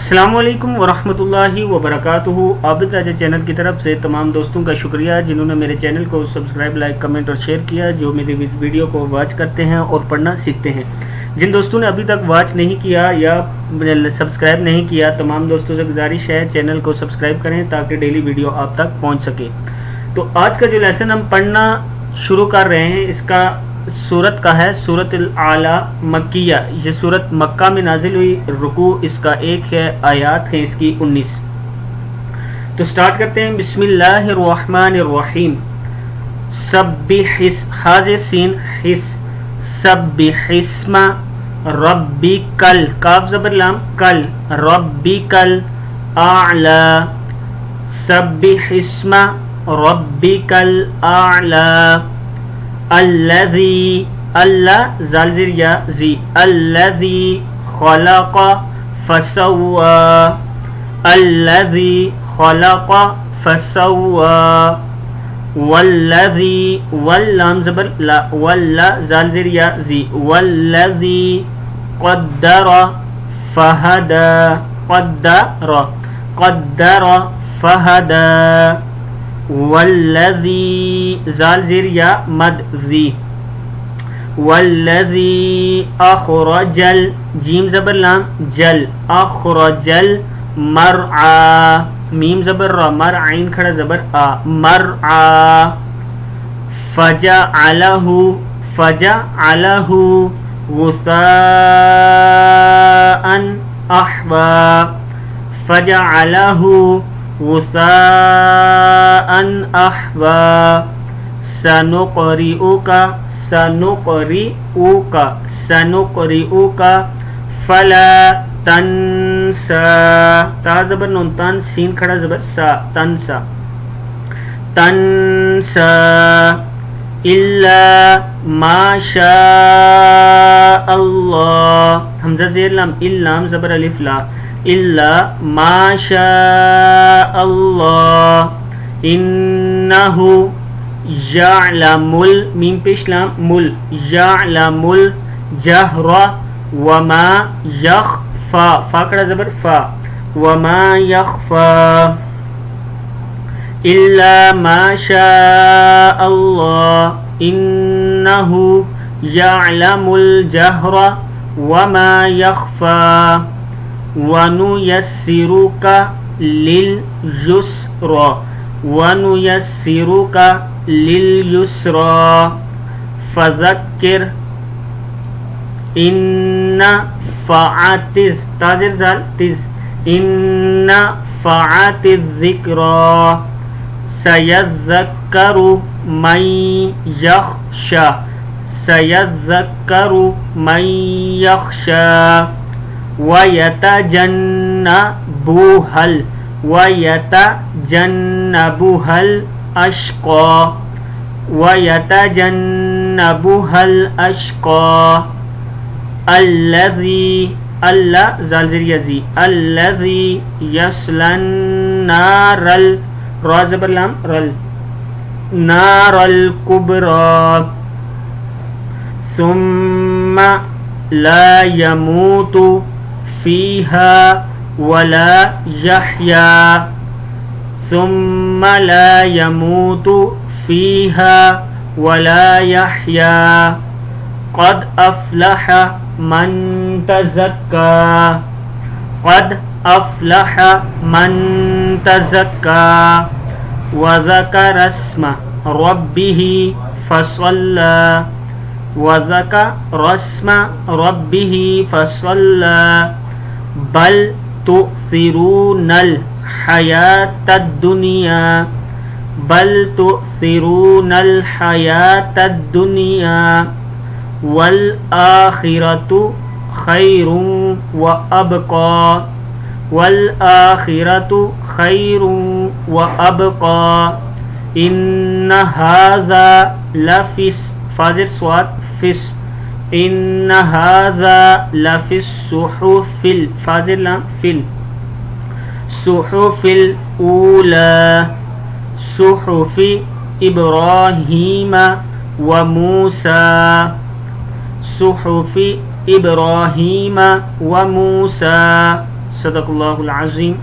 अस्सलामुअलैकुम वरहमतुल्लाहि वबरकातुहू। आबिद राजा चैनल की तरफ से तमाम दोस्तों का शुक्रिया जिन्होंने मेरे चैनल को सब्सक्राइब, लाइक, कमेंट और शेयर किया, जो मेरी वीडियो को वॉच करते हैं और पढ़ना सीखते हैं। जिन दोस्तों ने अभी तक वॉच नहीं किया या सब्सक्राइब नहीं किया, तमाम दोस्तों से गुजारिश है चैनल को सब्सक्राइब करें ताकि डेली वीडियो आप तक पहुँच सके। तो आज का जो लेसन हम पढ़ना शुरू कर रहे हैं इसका सूरत का है सूरत अल-आला मक्किया। ये सूरत मक्का में नाजिल हुई। रुकू इसका 1 है, आयात है इसकी 19। तो स्टार्ट करते हैं। बिस्मिल्लाहिर्रहमानिर्रहीम। सब्बिहिस हाज़े सीन हिस सब्बिहिस्मा रब्बिकल काफ ज़बर लाम कल रब्बिकल आला सब्बिहिस्मा रब्बिकल आला अल्लज़ी अल्लाह ज़ालज़िर या ज़ी अल्लज़ी ख़लक़ फ़सव्वा अल्लज़ी ख़लक़ फ़सव्वा वल्लज़ी वल्लाम ज़बर ला वल्ला ज़ालज़िर या ज़ी वल्लज़ी क़द्दर फ़हदा क़द्दर फ़हदा वल्लज़ी ज़ालज़िर या मद ज़ी वल्लज़ी अख़रजल जीम ज़बर लाम जल अख़रजल मरआ मीम ज़बर रा मर आइन खड़ा ज़बर आ मरआ फ़जअलहु गुसाअन अहवा फ़जअलहु गुसाअन अहवा सनुक़रिउका फला तंसा ता ज़बर नून तन सीन खड़ा ज़बर सा तंसा इल्ला माशा अल्लाह हमज़ा ज़ेर लाम इल्लाम ज़बर अलिफ ला इल्ला माशा अल्लाह इन्नहु यअलमुल मीम पेशलाम मुल यअलमुल जहरा वमा यख्फा फाकड़ा ज़बर फा वमा यख्फा इल्ला माशा अल्लाह इन्नहु यअलमुल जहरा वमा यख्फा वनुयस्सिरुका लिल युस्रा वनुयस्सिरुका लिल युस्रा फज़क्किर इन्ना फ़अतिज़ ताज़िर ज़ाल तिज़ इन्ना फ़अतिज़ ज़िक्रा सयज़्ज़क्करु मन यख़्शा सयज़्ज़क्करु मन यख़्शा वयतजन्नबुहल अश्क़ा अल्लज़ी अल्लाह ज़ालज़िर यज़ी अल्लज़ी यस्लन नारल रा ज़बर लाम रल नारल कुबरा सुम्मा ला यमूतु फ़ीहा वला यहया सुम्मा ला यमूतु फ़ीहा वला यहया क़द अफ़लह मन तज़क्का क़द अफ़लह मन तज़क्का व ज़करा अस्मा रब्बिही फ़सल्ला वज़करा अस्मा रब्बिही फ़सल्ला बल तु'थिरूनल हयातद दुनिया बल तु'थिरूनल हयातद दुनिया वल आखिरतु खैरुन व अबका वल आखिरतु खैरुन व अबका इन्न हाज़ा लफ़िस फाज़िर स्वाद फिस इन्न हाज़ा लफ़िस सुहुफ़िल फाज़िर लाम फिल सुहुफ़िल ऊला सुहुफ़ि इब्राहीम व मूसा सुहुफ़ि इब्राहीम व मूसा सदक़ल्लाहुल अज़ीम।